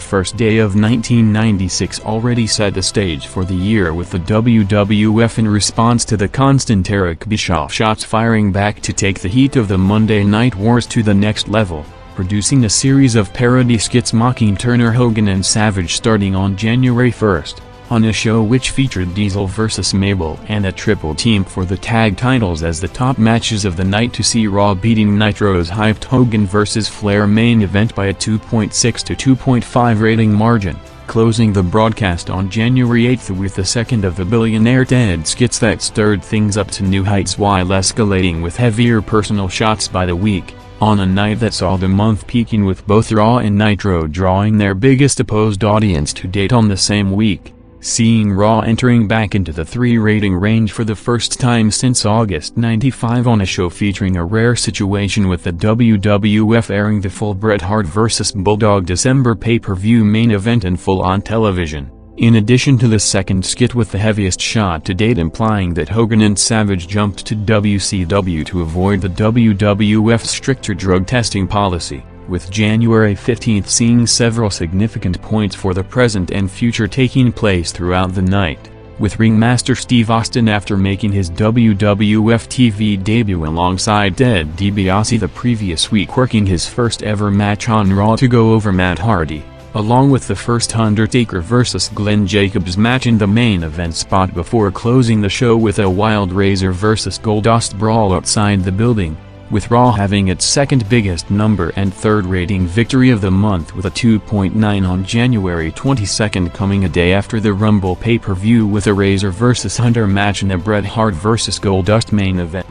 first day of 1996 already set the stage for the year, with the WWF in response to the constant Eric Bischoff shots firing back to take the heat of the Monday Night Wars to the next level, producing a series of parody skits mocking Turner, Hogan and Savage starting on January 1st, on a show which featured Diesel vs. Mabel and a triple team for the tag titles as the top matches of the night, to see Raw beating Nitro's hyped Hogan vs. Flair main event by a 2.6 to 2.5 rating margin, closing the broadcast on January 8th with the second of the Billionaire Ted skits that stirred things up to new heights while escalating with heavier personal shots by the week, on a night that saw the month peaking with both Raw and Nitro drawing their biggest opposed audience to date on the same week, seeing Raw entering back into the 3 rating range for the first time since August '95 on a show featuring a rare situation, with the WWF airing the full Bret Hart vs. Bulldog December pay-per-view main event in full on television, in addition to the second skit with the heaviest shot to date implying that Hogan and Savage jumped to WCW to avoid the WWF's stricter drug testing policy, with January 15th seeing several significant points for the present and future taking place throughout the night, with ringmaster Steve Austin, after making his WWF TV debut alongside Ted DiBiase the previous week, working his first ever match on Raw to go over Matt Hardy, along with the first Undertaker vs. Glenn Jacobs match in the main event spot, before closing the show with a Wild Razor vs. Goldust brawl outside the building, with Raw having its second biggest number and third rating victory of the month with a 2.9 on January 22nd, coming a day after the Rumble pay-per-view with a Razor vs. Hunter match and a Bret Hart vs. Goldust main event.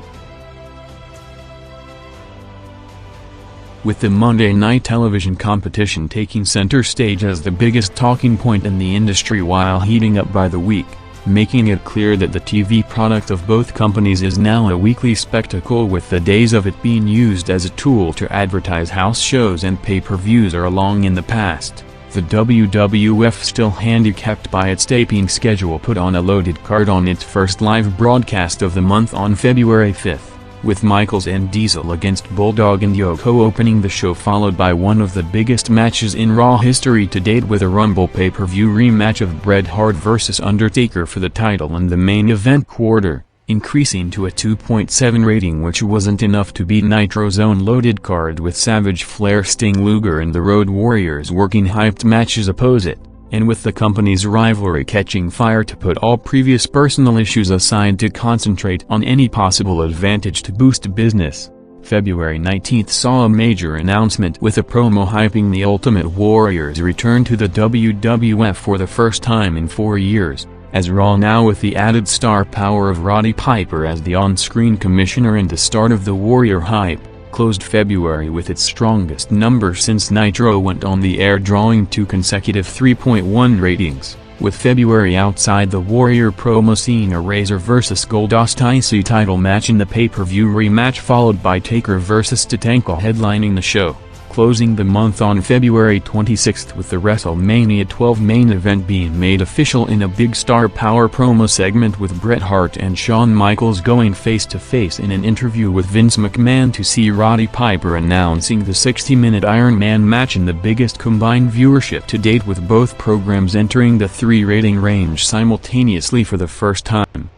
With the Monday Night Television competition taking center stage as the biggest talking point in the industry while heating up by the week, making it clear that the TV product of both companies is now a weekly spectacle, with the days of it being used as a tool to advertise house shows and pay-per-views are long in the past. The WWF, still handicapped by its taping schedule, put on a loaded card on its first live broadcast of the month on February 5th, with Michaels and Diesel against Bulldog and Yoko opening the show, followed by one of the biggest matches in Raw history to date, with a Rumble pay-per-view rematch of Bret Hart vs. Undertaker for the title in the main event quarter, increasing to a 2.7 rating, which wasn't enough to beat Nitro's own loaded card with Savage, Flair, Sting, Luger and the Road Warriors working hyped matches opposite, and with the company's rivalry catching fire, to put all previous personal issues aside to concentrate on any possible advantage to boost business. February 19th saw a major announcement with a promo hyping the Ultimate Warrior's return to the WWF for the first time in 4 years, as Raw, now with the added star power of Roddy Piper as the on-screen commissioner and the start of the Warrior hype, closed February with its strongest number since Nitro went on the air, drawing 2 consecutive 3.1 ratings, with February outside the Warrior promo seeing a Razor vs. Goldust IC title match in the pay-per-view rematch, followed by Taker vs. Tatanka headlining the show, closing the month on February 26th with the WrestleMania 12 main event being made official in a big star power promo segment, with Bret Hart and Shawn Michaels going face-to-face in an interview with Vince McMahon, to see Roddy Piper announcing the 60-minute Iron Man match in the biggest combined viewership to date, with both programs entering the 3 rating range simultaneously for the first time.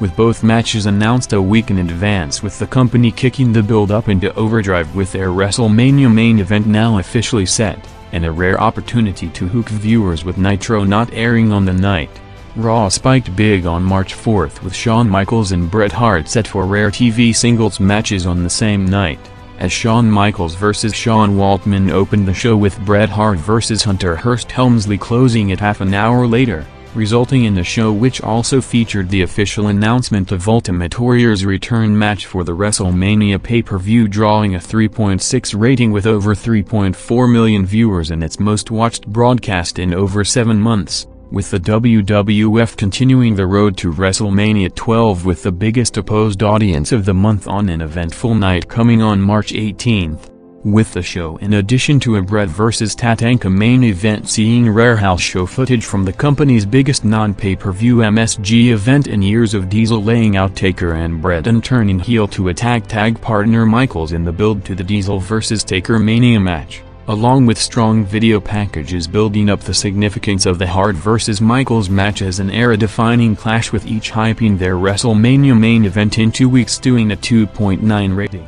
With both matches announced a week in advance, with the company kicking the build-up into overdrive with their WrestleMania main event now officially set, and a rare opportunity to hook viewers with Nitro not airing on the night. Raw spiked big on March 4th with Shawn Michaels and Bret Hart set for rare TV singles matches on the same night, as Shawn Michaels vs. Sean Waltman opened the show, with Bret Hart vs. Hunter Hearst Helmsley closing it half an hour later, resulting in a show which also featured the official announcement of Ultimate Warrior's return match for the WrestleMania pay-per-view, drawing a 3.6 rating with over 3.4 million viewers in its most watched broadcast in over 7 months, with the WWF continuing the road to WrestleMania 12 with the biggest opposed audience of the month on an eventful night coming on March 18th. with the show in addition to a Bret vs. Tatanka main event seeing rare house show footage from the company's biggest non-pay-per-view MSG event in years of Diesel laying out Taker and Bret and turning heel to attack tag partner Michaels in the build to the Diesel vs. Taker Mania match, along with strong video packages building up the significance of the Hart vs. Michaels match as an era-defining clash, with each hyping their WrestleMania main event in 2 weeks doing a 2.9 rating.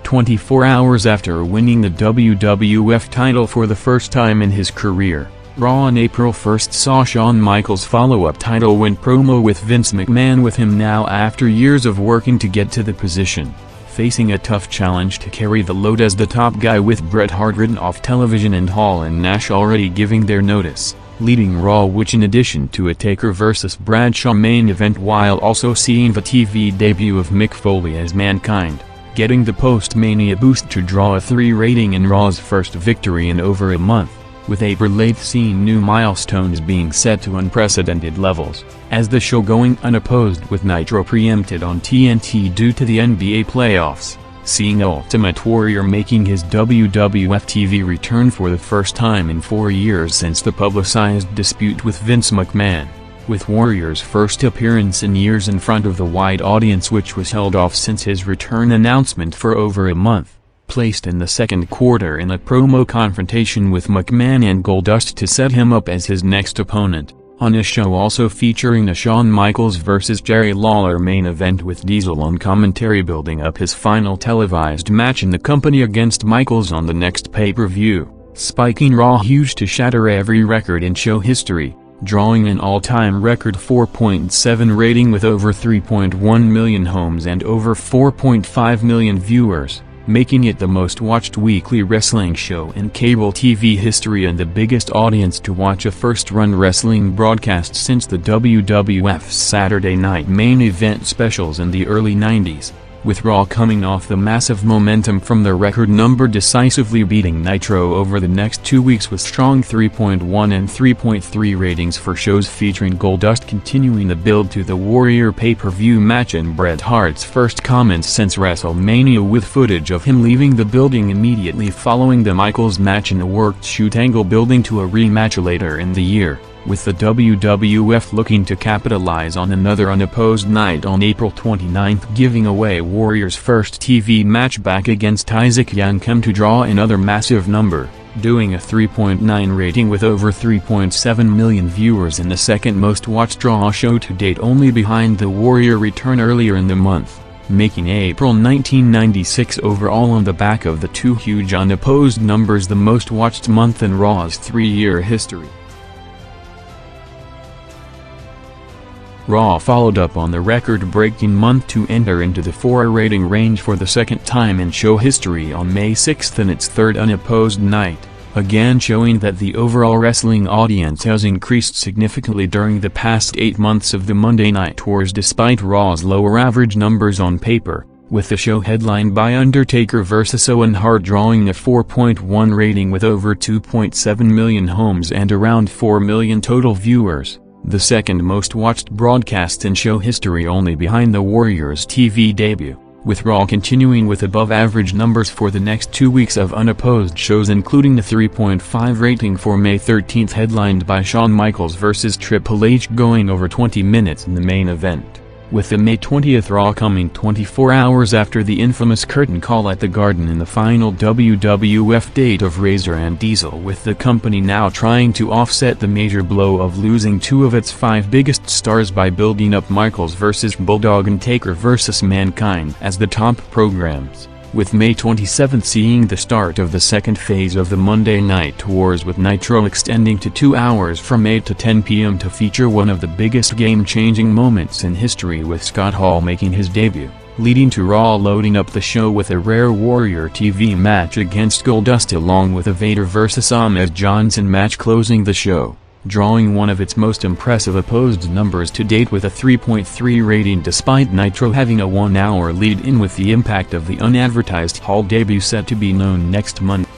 24 hours after winning the WWF title for the first time in his career, Raw on April 1st saw Shawn Michaels' follow-up title win promo with Vince McMahon, with him now after years of working to get to the position, facing a tough challenge to carry the load as the top guy, with Bret Hart written off television and Hall and Nash already giving their notice, leading Raw, which in addition to a Taker vs. Bradshaw main event while also seeing the TV debut of Mick Foley as Mankind, getting the Post-Mania boost to draw a 3 rating in Raw's first victory in over a month, with April 8th seeing new milestones being set to unprecedented levels, as the show going unopposed with Nitro pre-empted on TNT due to the NBA playoffs, seeing Ultimate Warrior making his WWF TV return for the first time in 4 years since the publicized dispute with Vince McMahon, with Warrior's first appearance in years in front of the wide audience, which was held off since his return announcement for over a month, placed in the second quarter in a promo confrontation with McMahon and Goldust to set him up as his next opponent, on a show also featuring a Shawn Michaels vs. Jerry Lawler main event with Diesel on commentary building up his final televised match in the company against Michaels on the next pay-per-view, spiking Raw huge to shatter every record in show history, drawing an all-time record 4.7 rating with over 3.1 million homes and over 4.5 million viewers, making it the most watched weekly wrestling show in cable TV history and the biggest audience to watch a first-run wrestling broadcast since the WWF's Saturday Night Main Event specials in the early 90s, with Raw coming off the massive momentum from the record number decisively beating Nitro over the next 2 weeks with strong 3.1 and 3.3 ratings for shows featuring Goldust continuing the build to the Warrior pay-per-view match and Bret Hart's first comments since WrestleMania, with footage of him leaving the building immediately following the Michaels match in a worked shoot angle building to a rematch later in the year, with the WWF looking to capitalize on another unopposed night on April 29th, giving away Warrior's first TV match back against Isaac Yankem to draw another massive number, doing a 3.9 rating with over 3.7 million viewers in the second most watched Raw show to date, only behind the Warrior return earlier in the month, making April 1996 overall on the back of the 2 huge unopposed numbers the most watched month in Raw's 3-year history. Raw followed up on the record-breaking month to enter into the 4 rating range for the second time in show history on May 6 in its third unopposed night, again showing that the overall wrestling audience has increased significantly during the past 8 months of the Monday Night Tours despite Raw's lower average numbers on paper, with the show headlined by Undertaker vs. Owen Hart drawing a 4.1 rating with over 2.7 million homes and around 4 million total viewers, the second most watched broadcast in show history only behind the Warriors' TV debut, with Raw continuing with above-average numbers for the next 2 weeks of unopposed shows, including the 3.5 rating for May 13 headlined by Shawn Michaels vs. Triple H going over 20 minutes in the main event, with the May 20th Raw coming 24 hours after the infamous curtain call at the Garden in the final WWF date of Razor and Diesel, with the company now trying to offset the major blow of losing 2 of its 5 biggest stars by building up Michaels vs. Bulldog and Taker vs. Mankind as the top programs, with May 27 seeing the start of the second phase of the Monday Night Tours, with Nitro extending to 2 hours from 8 to 10 p.m. to feature one of the biggest game-changing moments in history, with Scott Hall making his debut, leading to Raw loading up the show with a rare Warrior TV match against Goldust along with a Vader vs. Ahmed Johnson match closing the show, drawing one of its most impressive opposed numbers to date with a 3.3 rating despite Nitro having a 1-hour lead-in, with the impact of the unadvertised Hall debut set to be known next Monday.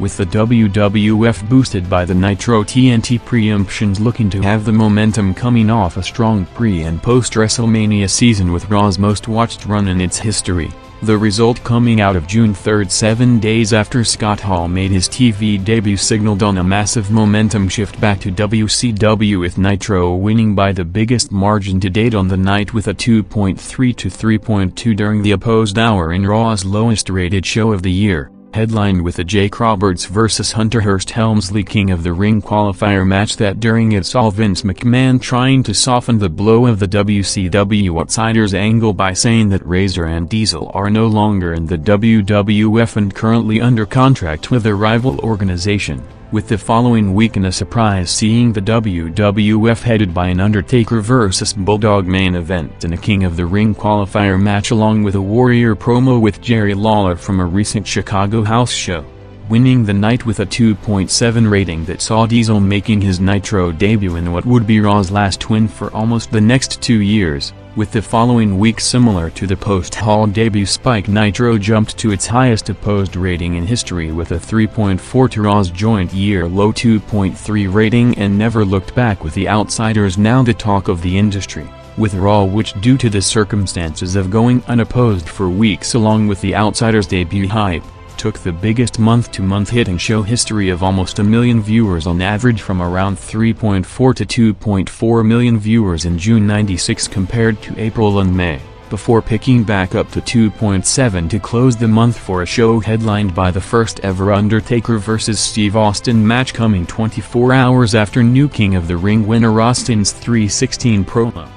with the WWF boosted by the Nitro TNT preemptions looking to have the momentum coming off a strong pre- and post-WrestleMania season with Raw's most watched run in its history. The result coming out of June 3, 7 days after Scott Hall made his TV debut, signaled on a massive momentum shift back to WCW, with Nitro winning by the biggest margin to date on the night with a 2.3 to 3.2 during the opposed hour in Raw's lowest rated show of the year, headlined with the Jake Roberts vs. Hunter Hearst Helmsley King of the Ring qualifier match that during it saw Vince McMahon trying to soften the blow of the WCW Outsiders angle by saying that Razor and Diesel are no longer in the WWF and currently under contract with a rival organization, with the following week in a surprise seeing the WWF headed by an Undertaker vs. Bulldog main event and a King of the Ring qualifier match along with a Warrior promo with Jerry Lawler from a recent Chicago house show, winning the night with a 2.7 rating that saw Diesel making his Nitro debut in what would be Raw's last win for almost the next 2 years. With the following week similar to the post-Hall debut spike, Nitro jumped to its highest opposed rating in history with a 3.4 to Raw's joint year-low 2.3 rating and never looked back, with the Outsiders now the talk of the industry, with Raw, which due to the circumstances of going unopposed for weeks along with the Outsiders debut hype, took the biggest month-to-month hit in show history of almost 1 million viewers on average, from around 3.4 to 2.4 million viewers in June '96 compared to April and May, before picking back up to 2.7 to close the month for a show headlined by the first ever Undertaker vs. Steve Austin match coming 24 hours after new King of the Ring winner Austin's 3:16 promo.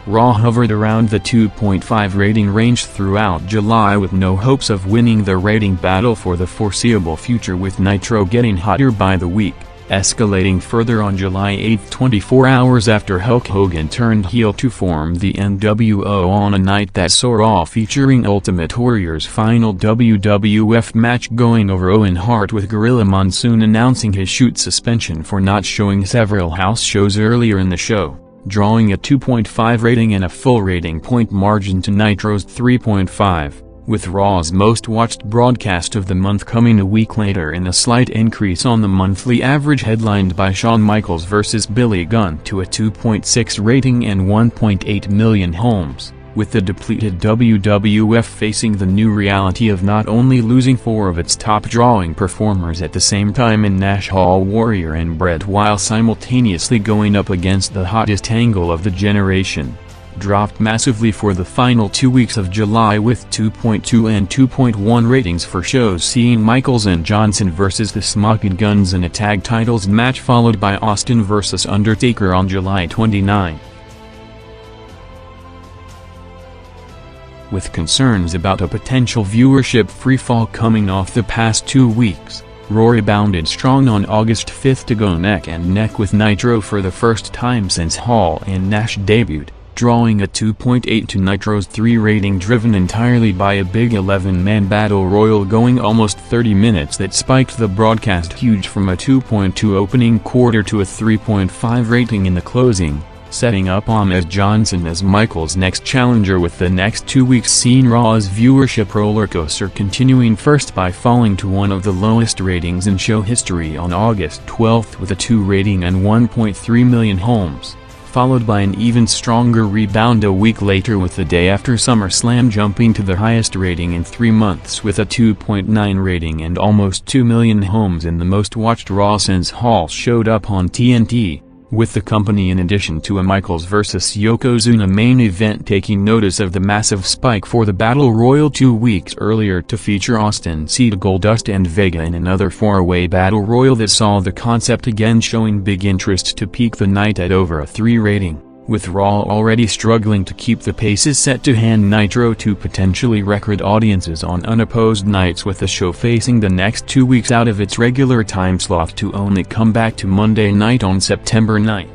Raw hovered around the 2.5 rating range throughout July with no hopes of winning the rating battle for the foreseeable future, with Nitro getting hotter by the week, escalating further on July 8, 24 hours after Hulk Hogan turned heel to form the NWO on a night that saw Raw featuring Ultimate Warrior's final WWF match going over Owen Hart, with Gorilla Monsoon announcing his shoot suspension for not showing several house shows earlier in the show, drawing a 2.5 rating and a full rating point margin to Nitro's 3.5, with Raw's most watched broadcast of the month coming a week later in a slight increase on the monthly average, headlined by Shawn Michaels vs. Billy Gunn to a 2.6 rating and 1.8 million homes, with the depleted WWF facing the new reality of not only losing 4 of its top drawing performers at the same time in Nash, Hall, Warrior and Bret, while simultaneously going up against the hottest angle of the generation, dropped massively for the final 2 weeks of July, with 2.2 and 2.1 ratings for shows seeing Michaels and Johnson vs. the Smoking Guns in a tag titles match, followed by Austin vs. Undertaker on July 29. With concerns about a potential viewership freefall coming off the past 2 weeks, Raw rebounded strong on August 5 to go neck and neck with Nitro for the first time since Hall and Nash debuted, drawing a 2.8 to Nitro's 3 rating, driven entirely by a big 11-man battle royal going almost 30 minutes that spiked the broadcast huge from a 2.2 opening quarter to a 3.5 rating in the closing, setting up Ahmed Johnson as Michaels' next challenger, with the next 2 weeks seeing Raw's viewership rollercoaster continuing first by falling to one of the lowest ratings in show history on August 12 with a 2 rating and 1.3 million homes, followed by an even stronger rebound a week later with the day after SummerSlam jumping to the highest rating in 3 months with a 2.9 rating and almost 2 million homes in the most watched Raw since Hall showed up on TNT, with the company in addition to a Michaels vs. Yokozuna main event taking notice of the massive spike for the Battle Royal 2 weeks earlier to feature Austin Cena, Goldust and Vega in another 4-way Battle Royal that saw the concept again showing big interest to peak the night at over a 3 rating. With Raw already struggling to keep the paces set to hand Nitro to potentially record audiences on unopposed nights, with the show facing the next 2 weeks out of its regular time slot to only come back to Monday night on September 9.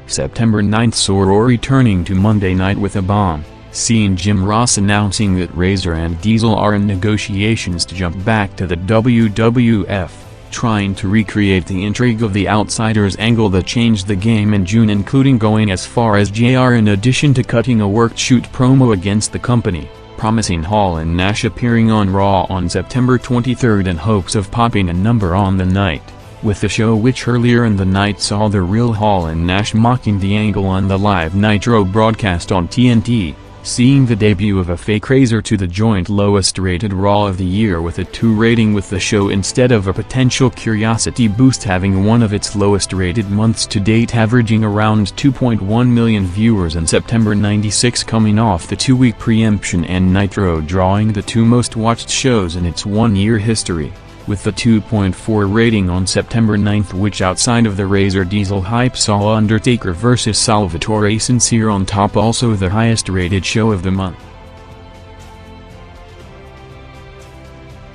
September 9 saw Raw returning to Monday night with a bomb, seeing Jim Ross announcing that Razor and Diesel are in negotiations to jump back to the WWF. trying to recreate the intrigue of the Outsiders angle that changed the game in June, including going as far as JR in addition to cutting a worked shoot promo against the company, promising Hall and Nash appearing on Raw on September 23 in hopes of popping a number on the night, with the show which earlier in the night saw the real Hall and Nash mocking the angle on the live Nitro broadcast on TNT, seeing the debut of a fake Razor to the joint lowest rated Raw of the year with a 2 rating, with the show instead of a potential curiosity boost having one of its lowest rated months to date, averaging around 2.1 million viewers in September '96, coming off the 2-week preemption and Nitro drawing the 2 most watched shows in its 1-year history, with the 2.4 rating on September 9th, which outside of the Razor Diesel hype saw Undertaker vs Salvatore Sincere on top, also the highest rated show of the month.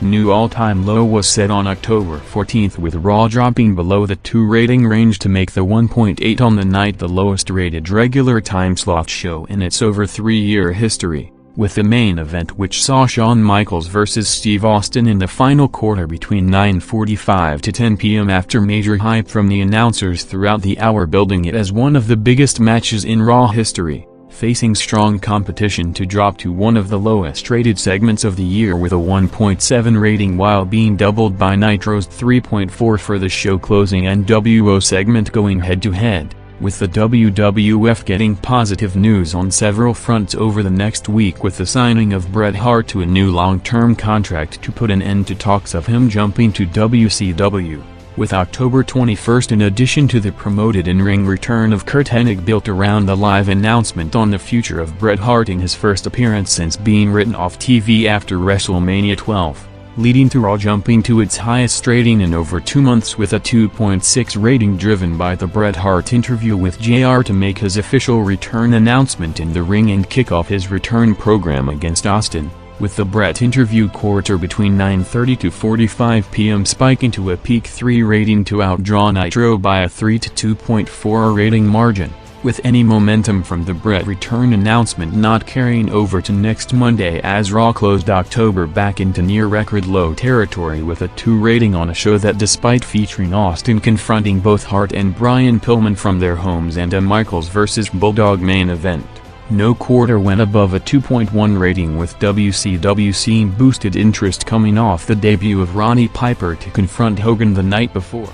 New all-time low was set on October 14th, with Raw dropping below the 2 rating range to make the 1.8 on the night the lowest rated regular time-slot show in its over 3-year history, with the main event which saw Shawn Michaels vs Steve Austin in the final quarter between 9:45 to 10 p.m. after major hype from the announcers throughout the hour, building it as one of the biggest matches in Raw history, facing strong competition to drop to one of the lowest rated segments of the year with a 1.7 rating, while being doubled by Nitro's 3.4 for the show closing NWO segment going head-to-head, with the WWF getting positive news on several fronts over the next week with the signing of Bret Hart to a new long-term contract to put an end to talks of him jumping to WCW, with October 21st in addition to the promoted in-ring return of Curt Hennig built around the live announcement on the future of Bret Hart in his first appearance since being written off TV after WrestleMania 12. Leading to Raw jumping to its highest rating in over 2 months with a 2.6 rating, driven by the Bret Hart interview with JR to make his official return announcement in the ring and kick off his return program against Austin, with the Bret interview quarter between 9:30 to 45 p.m. spiking to a peak 3 rating to outdraw Nitro by a 3 to 2.4 rating margin, with any momentum from the Bret return announcement not carrying over to next Monday, as Raw closed October back into near-record low territory with a 2 rating on a show that, despite featuring Austin confronting both Hart and Brian Pillman from their homes and a Michaels vs Bulldog main event, no quarter went above a 2.1 rating, with WCW seeing boosted interest coming off the debut of Roddy Piper to confront Hogan the night before.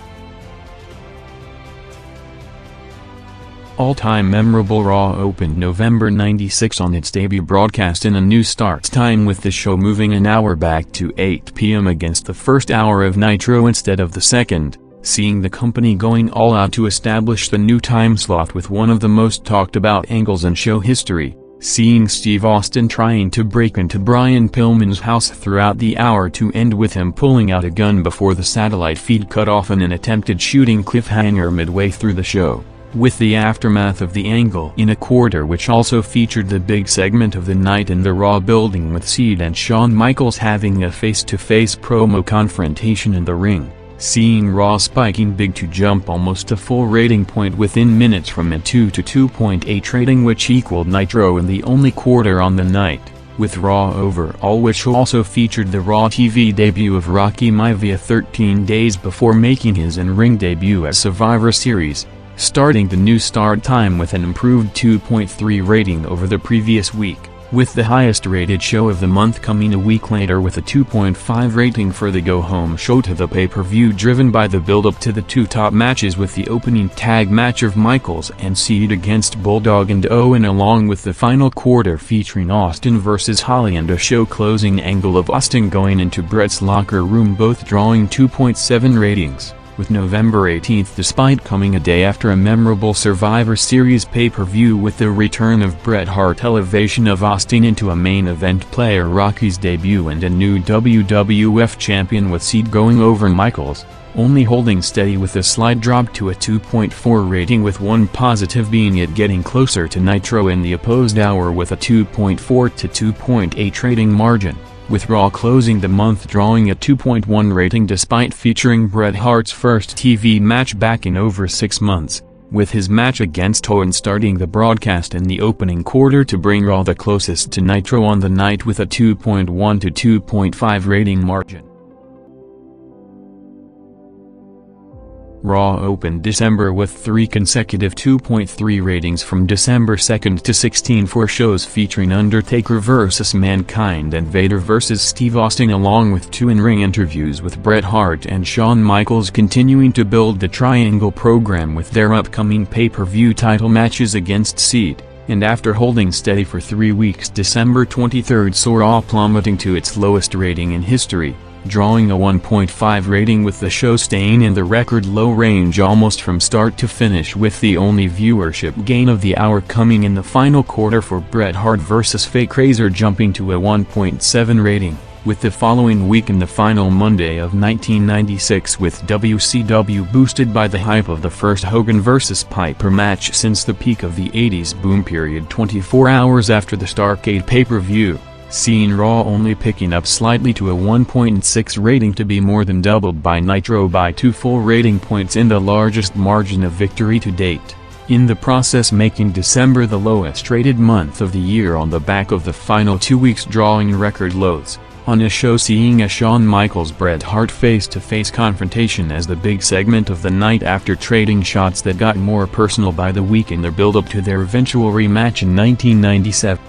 All-time memorable Raw opened November '96 on its debut broadcast in a new start time, with the show moving an hour back to 8 p.m. against the first hour of Nitro instead of the second, seeing the company going all out to establish the new time slot with one of the most talked about angles in show history, seeing Steve Austin trying to break into Brian Pillman's house throughout the hour to end with him pulling out a gun before the satellite feed cut off in an attempted shooting cliffhanger midway through the show, with the aftermath of the angle in a quarter which also featured the big segment of the night in the Raw building, with Cede and Shawn Michaels having a face-to-face promo confrontation in the ring, seeing Raw spiking big to jump almost a full rating point within minutes from a 2 to 2.8 rating, which equaled Nitro in the only quarter on the night, with Raw overall, which also featured the Raw TV debut of Rocky Maivia 13 days before making his in-ring debut at Survivor Series, starting the new start time with an improved 2.3 rating over the previous week, with the highest rated show of the month coming a week later with a 2.5 rating for the go-home show to the pay-per-view, driven by the build-up to the 2 top matches, with the opening tag match of Michaels and Cede against Bulldog and Owen, along with the final quarter featuring Austin vs Holly and a show-closing angle of Austin going into Bret's locker room, both drawing 2.7 ratings. With November 18th, despite coming a day after a memorable Survivor Series pay-per-view with the return of Bret Hart, elevation of Austin into a main event player, Rocky's debut, and a new WWF champion, with Cede going over Michaels, only holding steady with a slight drop to a 2.4 rating, with one positive being it getting closer to Nitro in the opposed hour with a 2.4 to 2.8 rating margin, with Raw closing the month drawing a 2.1 rating despite featuring Bret Hart's first TV match back in over 6 months, with his match against Owen starting the broadcast in the opening quarter to bring Raw the closest to Nitro on the night with a 2.1 to 2.5 rating margin. Raw opened December with 3 consecutive 2.3 ratings from December 2nd to 16 for shows featuring Undertaker vs. Mankind and Vader vs. Steve Austin, along with 2 in-ring interviews with Bret Hart and Shawn Michaels, continuing to build the Triangle program with their upcoming pay-per-view title matches against Seed. And after holding steady for 3 weeks, December 23rd saw Raw plummeting to its lowest rating in history, drawing a 1.5 rating, with the show staying in the record low range almost from start to finish, with the only viewership gain of the hour coming in the final quarter for Bret Hart vs. Fake Razor, jumping to a 1.7 rating, with the following week in the final Monday of 1996 with WCW boosted by the hype of the first Hogan vs. Piper match since the peak of the 80s boom period 24 hours after the Starrcade pay-per-view, seeing Raw only picking up slightly to a 1.6 rating, to be more than doubled by Nitro by 2 full rating points in the largest margin of victory to date, in the process making December the lowest rated month of the year on the back of the final 2 weeks drawing record lows, on a show seeing a Shawn Michaels-Bret Hart face-to-face confrontation as the big segment of the night, after trading shots that got more personal by the week in their build-up to their eventual rematch in 1997.